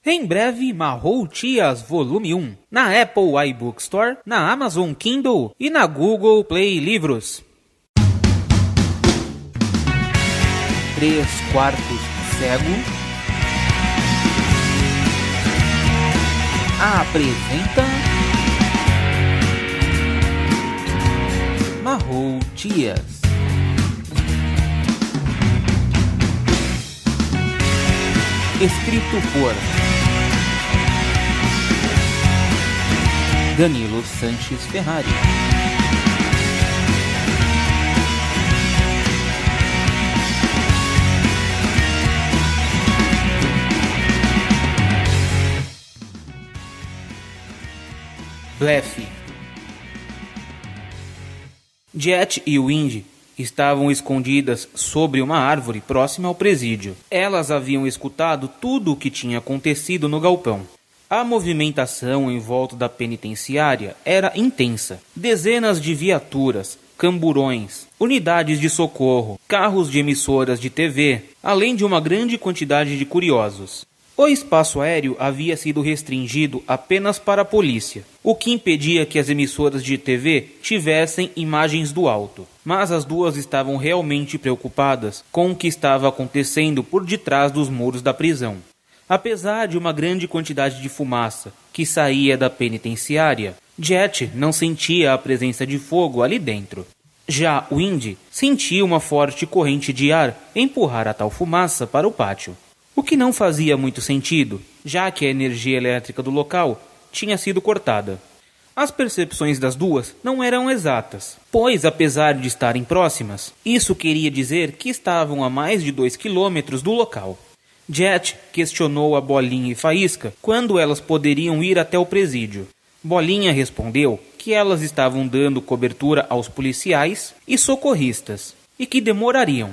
Em breve, Mahou Tias Volume 1, na Apple iBook Store, na Amazon Kindle e na Google Play Livros. 3/4 cego apresenta Mahou Tias. Escrito por Danilo Sanches Ferrari. Blefe. Jet e Windy estavam escondidas sobre uma árvore próxima ao presídio. Elas haviam escutado tudo o que tinha acontecido no galpão. A movimentação em volta da penitenciária era intensa. Dezenas de viaturas, camburões, unidades de socorro, carros de emissoras de TV, além de uma grande quantidade de curiosos. O espaço aéreo havia sido restringido apenas para a polícia, o que impedia que as emissoras de TV tivessem imagens do alto. Mas as duas estavam realmente preocupadas com o que estava acontecendo por detrás dos muros da prisão. Apesar de uma grande quantidade de fumaça que saía da penitenciária, Jet não sentia a presença de fogo ali dentro. Já Windy sentia uma forte corrente de ar empurrar a tal fumaça para o pátio. O que não fazia muito sentido, já que a energia elétrica do local tinha sido cortada. As percepções das duas não eram exatas, pois apesar de estarem próximas, isso queria dizer que estavam a mais de 2 quilômetros do local. Jet questionou a Bolinha e Faísca quando elas poderiam ir até o presídio. Bolinha respondeu que elas estavam dando cobertura aos policiais e socorristas, e que demorariam.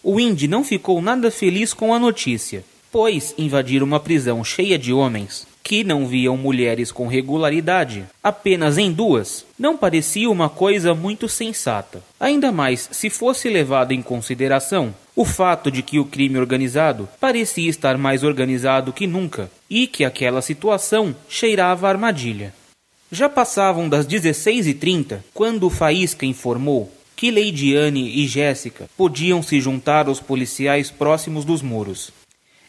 O Windy não ficou nada feliz com a notícia, pois invadir uma prisão cheia de homens que não viam mulheres com regularidade, apenas em duas, não parecia uma coisa muito sensata. Ainda mais se fosse levado em consideração o fato de que o crime organizado parecia estar mais organizado que nunca e que aquela situação cheirava a armadilha. Já passavam das 16h30 quando Faísca informou que Lady Anne e Jéssica podiam se juntar aos policiais próximos dos muros.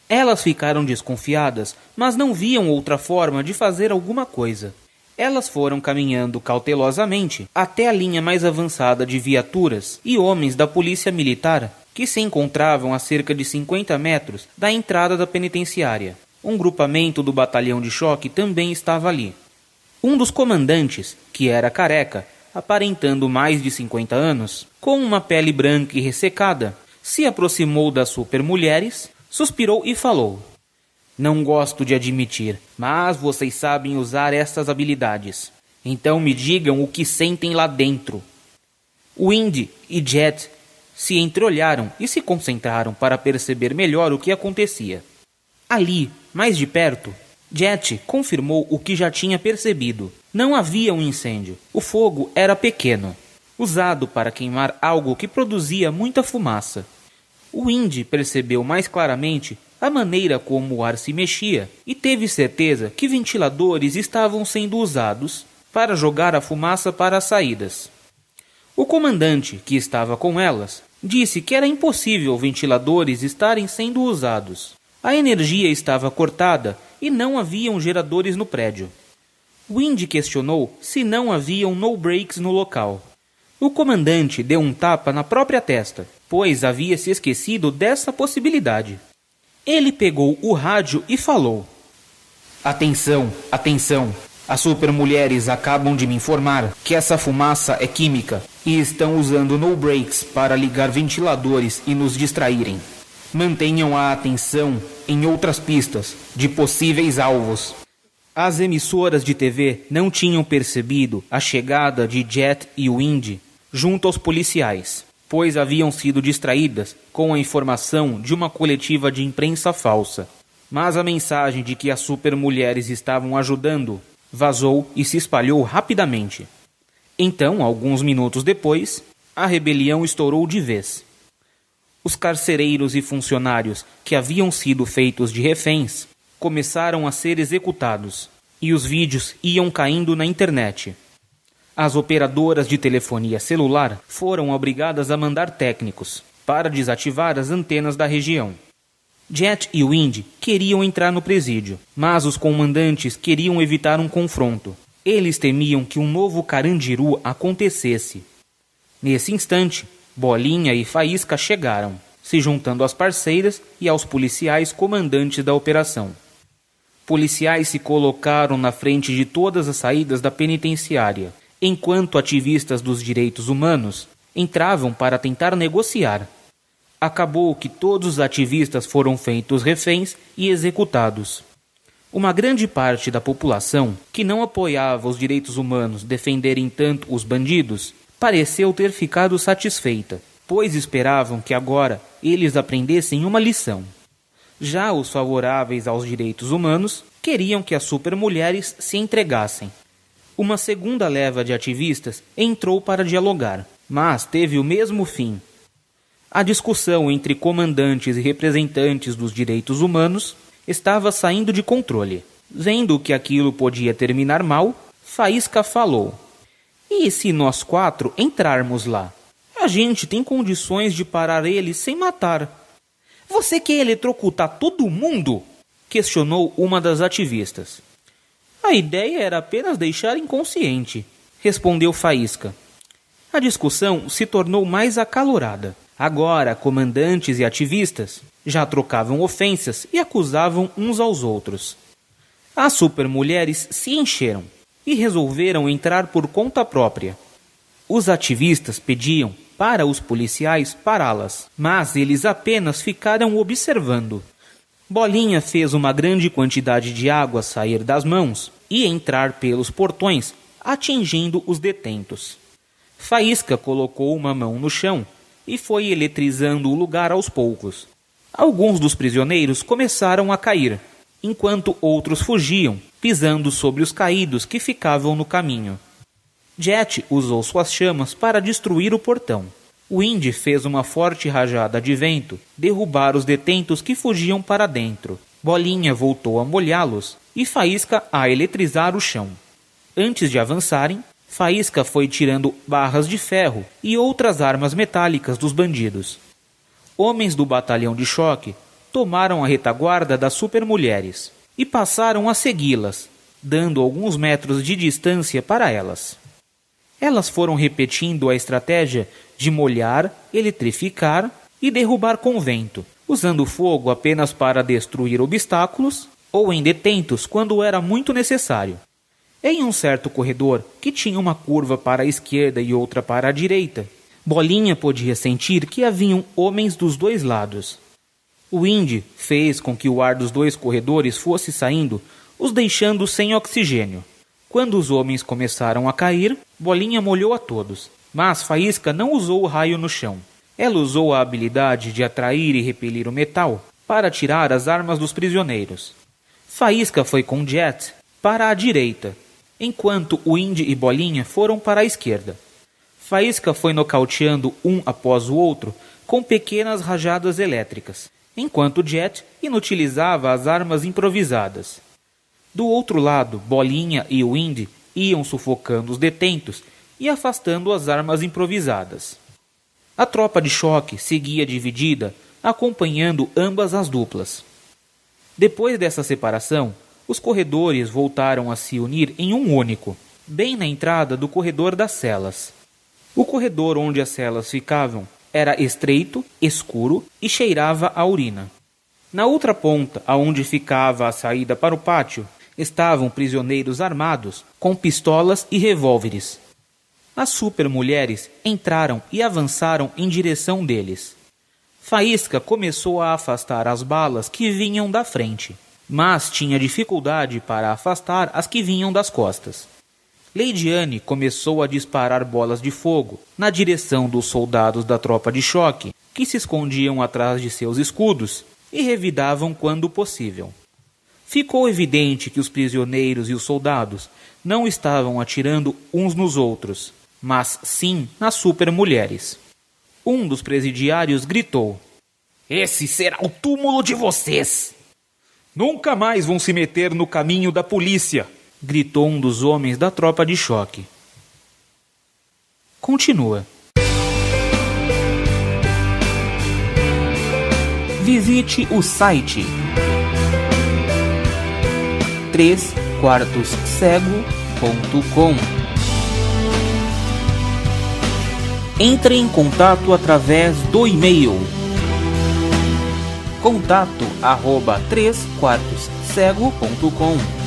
Elas ficaram desconfiadas, mas não viam outra forma de fazer alguma coisa. Elas foram caminhando cautelosamente até a linha mais avançada de viaturas e homens da polícia militar, que se encontravam a cerca de 50 metros da entrada da penitenciária. Um grupamento do batalhão de choque também estava ali. Um dos comandantes, que era careca, aparentando mais de 50 anos, com uma pele branca e ressecada, se aproximou das supermulheres, suspirou e falou: "Não gosto de admitir, mas vocês sabem usar essas habilidades. Então me digam o que sentem lá dentro." Windy e Jet se entreolharam e se concentraram para perceber melhor o que acontecia. Ali, mais de perto, Jet confirmou o que já tinha percebido. Não havia um incêndio. O fogo era pequeno, usado para queimar algo que produzia muita fumaça. O Windy percebeu mais claramente a maneira como o ar se mexia e teve certeza que ventiladores estavam sendo usados para jogar a fumaça para as saídas. O comandante, que estava com elas, disse que era impossível ventiladores estarem sendo usados. A energia estava cortada e não haviam geradores no prédio. Windy questionou se não haviam no-breaks no local. O comandante deu um tapa na própria testa, pois havia se esquecido dessa possibilidade. Ele pegou o rádio e falou: "Atenção, atenção! As supermulheres acabam de me informar que essa fumaça é química e estão usando no-breaks para ligar ventiladores e nos distraírem. Mantenham a atenção em outras pistas de possíveis alvos." As emissoras de TV não tinham percebido a chegada de Jet e Windy junto aos policiais, pois haviam sido distraídas com a informação de uma coletiva de imprensa falsa. Mas a mensagem de que as supermulheres estavam ajudando vazou e se espalhou rapidamente. Então, alguns minutos depois, a rebelião estourou de vez. Os carcereiros e funcionários que haviam sido feitos de reféns começaram a ser executados, e os vídeos iam caindo na internet. As operadoras de telefonia celular foram obrigadas a mandar técnicos para desativar as antenas da região. Jet e Wind queriam entrar no presídio, mas os comandantes queriam evitar um confronto. Eles temiam que um novo Carandiru acontecesse. Nesse instante, Bolinha e Faísca chegaram, se juntando às parceiras e aos policiais comandantes da operação. Policiais se colocaram na frente de todas as saídas da penitenciária, enquanto ativistas dos direitos humanos entravam para tentar negociar. Acabou que todos os ativistas foram feitos reféns e executados. Uma grande parte da população, que não apoiava os direitos humanos defenderem tanto os bandidos, pareceu ter ficado satisfeita, pois esperavam que agora eles aprendessem uma lição. Já os favoráveis aos direitos humanos queriam que as supermulheres se entregassem. Uma segunda leva de ativistas entrou para dialogar, mas teve o mesmo fim. A discussão entre comandantes e representantes dos direitos humanos estava saindo de controle. Vendo que aquilo podia terminar mal, Faísca falou: "E se nós 4 entrarmos lá? A gente tem condições de parar eles sem matar." "Você quer eletrocutar todo mundo?" questionou uma das ativistas. "A ideia era apenas deixar inconsciente", respondeu Faísca. A discussão se tornou mais acalorada. Agora, comandantes e ativistas já trocavam ofensas e acusavam uns aos outros. As supermulheres se encheram e resolveram entrar por conta própria. Os ativistas pediam para os policiais pará-las, mas eles apenas ficaram observando. Bolinha fez uma grande quantidade de água sair das mãos e entrar pelos portões, atingindo os detentos. Faísca colocou uma mão no chão e foi eletrizando o lugar aos poucos. Alguns dos prisioneiros começaram a cair, enquanto outros fugiam, pisando sobre os caídos que ficavam no caminho. Jet usou suas chamas para destruir o portão. Wind fez uma forte rajada de vento derrubar os detentos que fugiam para dentro. Bolinha voltou a molhá-los e Faísca a eletrizar o chão. Antes de avançarem, Faísca foi tirando barras de ferro e outras armas metálicas dos bandidos. Homens do batalhão de choque tomaram a retaguarda das supermulheres e passaram a segui-las, dando alguns metros de distância para elas. Elas foram repetindo a estratégia de molhar, eletrificar e derrubar com vento, usando fogo apenas para destruir obstáculos ou em detentos quando era muito necessário. Em um certo corredor, que tinha uma curva para a esquerda e outra para a direita, Bolinha podia sentir que haviam homens dos dois lados. Wind fez com que o ar dos dois corredores fosse saindo, os deixando sem oxigênio. Quando os homens começaram a cair, Bolinha molhou a todos, mas Faísca não usou o raio no chão. Ela usou a habilidade de atrair e repelir o metal para tirar as armas dos prisioneiros. Faísca foi com Jet para a direita, enquanto Wind e Bolinha foram para a esquerda. Faísca foi nocauteando um após o outro com pequenas rajadas elétricas, enquanto Jet inutilizava as armas improvisadas. Do outro lado, Bolinha e Wind iam sufocando os detentos e afastando as armas improvisadas. A tropa de choque seguia dividida, acompanhando ambas as duplas. Depois dessa separação, os corredores voltaram a se unir em um único, bem na entrada do corredor das celas. O corredor onde as celas ficavam era estreito, escuro e cheirava a urina. Na outra ponta, aonde ficava a saída para o pátio, estavam prisioneiros armados com pistolas e revólveres. As supermulheres entraram e avançaram em direção deles. Faísca começou a afastar as balas que vinham da frente, mas tinha dificuldade para afastar as que vinham das costas. Leidiane começou a disparar bolas de fogo na direção dos soldados da tropa de choque, que se escondiam atrás de seus escudos e revidavam quando possível. Ficou evidente que os prisioneiros e os soldados não estavam atirando uns nos outros, mas sim nas supermulheres. Um dos presidiários gritou: "Esse será o túmulo de vocês!" Nunca mais vão se meter no caminho da polícia, gritou um dos homens da tropa de choque. Continua. Visite o site 3quartoscego.com. Entre em contato através do e-mail contato@3quartoscego.com.